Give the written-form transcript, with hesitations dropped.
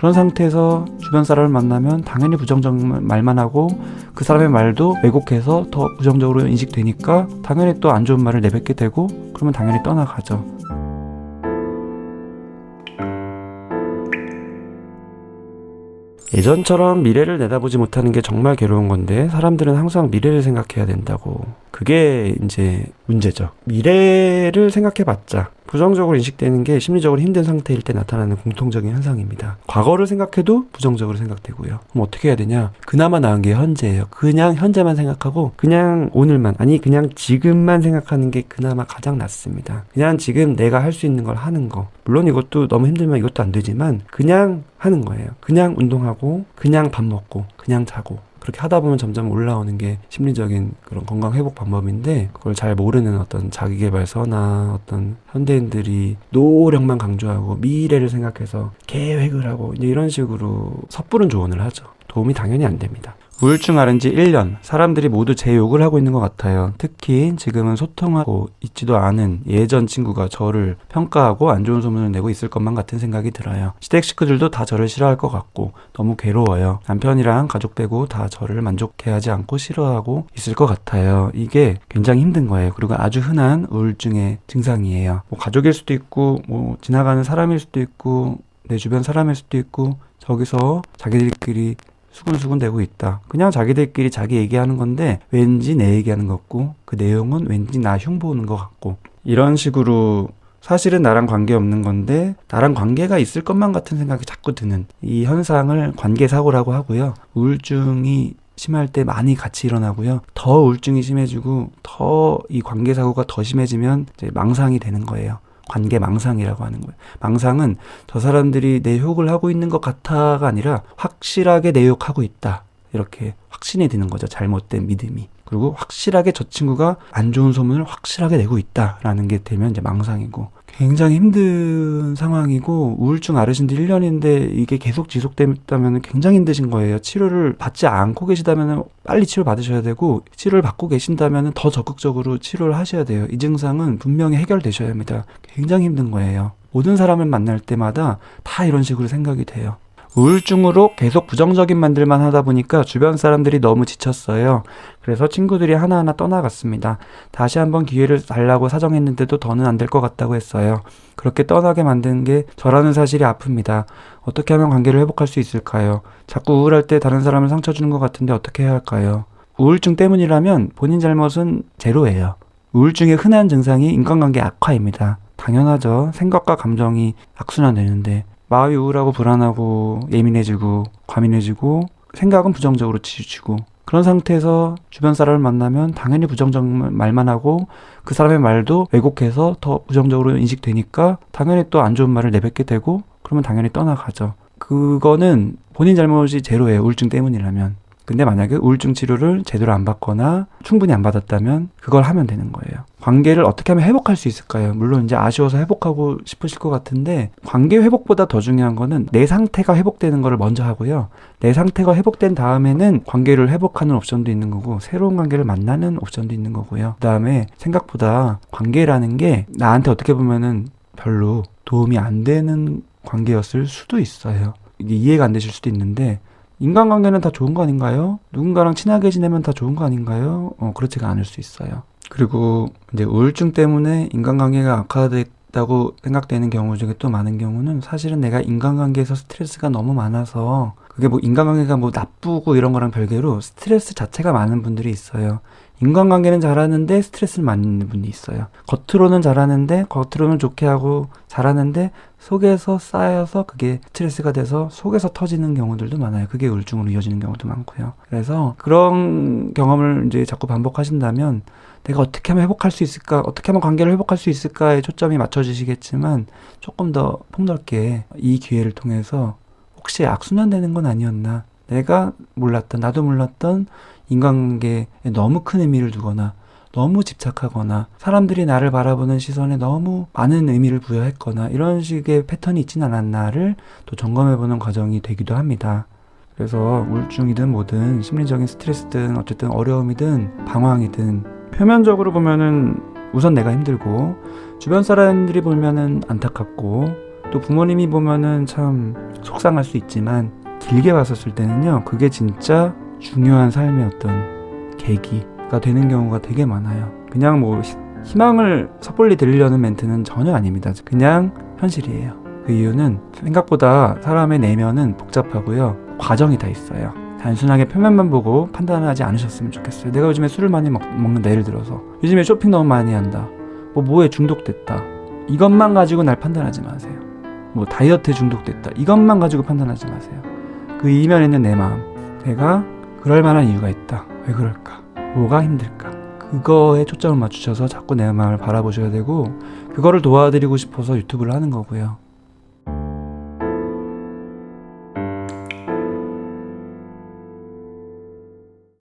그런 상태에서 주변 사람을 만나면 당연히 부정적인 말만 하고 그 사람의 말도 왜곡해서 더 부정적으로 인식되니까 당연히 또 안 좋은 말을 내뱉게 되고 그러면 당연히 떠나가죠. 예전처럼 미래를 내다보지 못하는 게 정말 괴로운 건데 사람들은 항상 미래를 생각해야 된다고. 그게 이제 문제죠. 미래를 생각해봤자 부정적으로 인식되는 게 심리적으로 힘든 상태일 때 나타나는 공통적인 현상입니다. 과거를 생각해도 부정적으로 생각되고요. 그럼 어떻게 해야 되냐? 그나마 나은 게 현재예요. 그냥 현재만 생각하고 그냥 오늘만, 아니 그냥 지금만 생각하는 게 그나마 가장 낫습니다. 그냥 지금 내가 할 수 있는 걸 하는 거. 물론 이것도 너무 힘들면 이것도 안 되지만 그냥 하는 거예요. 그냥 운동하고 그냥 밥 먹고 그냥 자고 그렇게 하다 보면 점점 올라오는 게 심리적인 그런 건강 회복 방법인데, 그걸 잘 모르는 어떤 자기계발서나 어떤 현대인들이 노력만 강조하고 미래를 생각해서 계획을 하고 이제 이런 식으로 섣부른 조언을 하죠. 도움이 당연히 안 됩니다. 우울증 앓은 지 1년, 사람들이 모두 제 욕을 하고 있는 것 같아요. 특히 지금은 소통하고 있지도 않은 예전 친구가 저를 평가하고 안 좋은 소문을 내고 있을 것만 같은 생각이 들어요. 시댁 식구들도 다 저를 싫어할 것 같고 너무 괴로워요. 남편이랑 가족 빼고 다 저를 만족해하지 않고 싫어하고 있을 것 같아요. 이게 굉장히 힘든 거예요. 그리고 아주 흔한 우울증의 증상이에요. 뭐 가족일 수도 있고 뭐 지나가는 사람일 수도 있고 내 주변 사람일 수도 있고, 저기서 자기들끼리 수근수근 대고 있다. 그냥 자기들끼리 자기 얘기하는 건데 왠지 내 얘기하는 것 같고 그 내용은 왠지 나 흉보는 것 같고, 이런 식으로 사실은 나랑 관계없는 건데 나랑 관계가 있을 것만 같은 생각이 자꾸 드는 이 현상을 관계사고라고 하고요. 우울증이 심할 때 많이 같이 일어나고요. 더 우울증이 심해지고 더 이 관계사고가 더 심해지면 이제 망상이 되는 거예요. 관계망상이라고 하는 거예요. 망상은 저 사람들이 내 욕을 하고 있는 것 같아가 아니라 확실하게 내 욕하고 있다, 이렇게 확신이 드는 거죠. 잘못된 믿음이. 그리고 확실하게 저 친구가 안 좋은 소문을 확실하게 내고 있다라는 게 되면 이제 망상이고, 굉장히 힘든 상황이고, 우울증 앓으신 지 1년인데 이게 계속 지속된다면 굉장히 힘드신 거예요. 치료를 받지 않고 계시다면 빨리 치료 받으셔야 되고, 치료를 받고 계신다면 더 적극적으로 치료를 하셔야 돼요. 이 증상은 분명히 해결되셔야 합니다. 굉장히 힘든 거예요. 모든 사람을 만날 때마다 다 이런 식으로 생각이 돼요. 우울증으로 계속 부정적인 말들만 하다 보니까 주변 사람들이 너무 지쳤어요. 그래서 친구들이 하나하나 떠나갔습니다. 다시 한번 기회를 달라고 사정했는데도 더는 안 될 것 같다고 했어요. 그렇게 떠나게 만든 게 저라는 사실이 아픕니다. 어떻게 하면 관계를 회복할 수 있을까요? 자꾸 우울할 때 다른 사람을 상처 주는 것 같은데 어떻게 해야 할까요? 우울증 때문이라면 본인 잘못은 제로예요. 우울증의 흔한 증상이 인간관계 악화입니다. 당연하죠. 생각과 감정이 악순환되는데 마음이 우울하고 불안하고 예민해지고 과민해지고 생각은 부정적으로 치우치고, 그런 상태에서 주변 사람을 만나면 당연히 부정적인 말만 하고 그 사람의 말도 왜곡해서 더 부정적으로 인식되니까 당연히 또 안 좋은 말을 내뱉게 되고 그러면 당연히 떠나가죠. 그거는 본인 잘못이 제로예요. 우울증 때문이라면. 근데 만약에 우울증 치료를 제대로 안 받거나 충분히 안 받았다면 그걸 하면 되는 거예요. 관계를 어떻게 하면 회복할 수 있을까요? 물론 이제 아쉬워서 회복하고 싶으실 것 같은데, 관계 회복보다 더 중요한 거는 내 상태가 회복되는 거를 먼저 하고요. 내 상태가 회복된 다음에는 관계를 회복하는 옵션도 있는 거고 새로운 관계를 만나는 옵션도 있는 거고요. 그 다음에 생각보다 관계라는 게 나한테 어떻게 보면은 별로 도움이 안 되는 관계였을 수도 있어요. 이게 이해가 안 되실 수도 있는데, 인간관계는 다 좋은 거 아닌가요? 누군가랑 친하게 지내면 다 좋은 거 아닌가요? 그렇지가 않을 수 있어요. 그리고 이제 우울증 때문에 인간관계가 악화됐다고 생각되는 경우 중에 또 많은 경우는 사실은 내가 인간관계에서 스트레스가 너무 많아서, 그게 뭐 인간관계가 뭐 나쁘고 이런 거랑 별개로 스트레스 자체가 많은 분들이 있어요. 인간관계는 잘하는데 스트레스를 많이 받는 분이 있어요. 겉으로는 잘하는데, 겉으로는 좋게 하고 잘하는데 속에서 쌓여서 그게 스트레스가 돼서 속에서 터지는 경우들도 많아요. 그게 우울증으로 이어지는 경우도 많고요. 그래서 그런 경험을 이제 자꾸 반복하신다면 내가 어떻게 하면 회복할 수 있을까, 어떻게 하면 관계를 회복할 수 있을까에 초점이 맞춰지시겠지만, 조금 더 폭넓게 이 기회를 통해서 혹시 악순환되는 건 아니었나, 내가 몰랐던, 나도 몰랐던 인간관계에 너무 큰 의미를 두거나 너무 집착하거나 사람들이 나를 바라보는 시선에 너무 많은 의미를 부여했거나 이런 식의 패턴이 있진 않았나를 또 점검해보는 과정이 되기도 합니다. 그래서 우울증이든 뭐든 심리적인 스트레스든 어쨌든 어려움이든 방황이든 표면적으로 보면은 우선 내가 힘들고 주변 사람들이 보면은 안타깝고 또 부모님이 보면은 참 속상할 수 있지만 길게 봤었을 때는요, 그게 진짜 중요한 삶의 어떤 계기가 되는 경우가 되게 많아요. 그냥 뭐 희망을 섣불리 드리려는 멘트는 전혀 아닙니다. 그냥 현실이에요. 그 이유는 생각보다 사람의 내면은 복잡하고요, 과정이 다 있어요. 단순하게 표면만 보고 판단하지 않으셨으면 좋겠어요. 내가 요즘에 술을 많이 먹는다, 예를 들어서 요즘에 쇼핑 너무 많이 한다, 뭐에 중독됐다, 이것만 가지고 날 판단하지 마세요. 뭐 다이어트에 중독됐다, 이것만 가지고 판단하지 마세요. 그 이면에 있는 내 마음, 내가 그럴 만한 이유가 있다, 왜 그럴까, 뭐가 힘들까, 그거에 초점을 맞추셔서 자꾸 내 마음을 바라보셔야 되고, 그거를 도와드리고 싶어서 유튜브를 하는 거고요.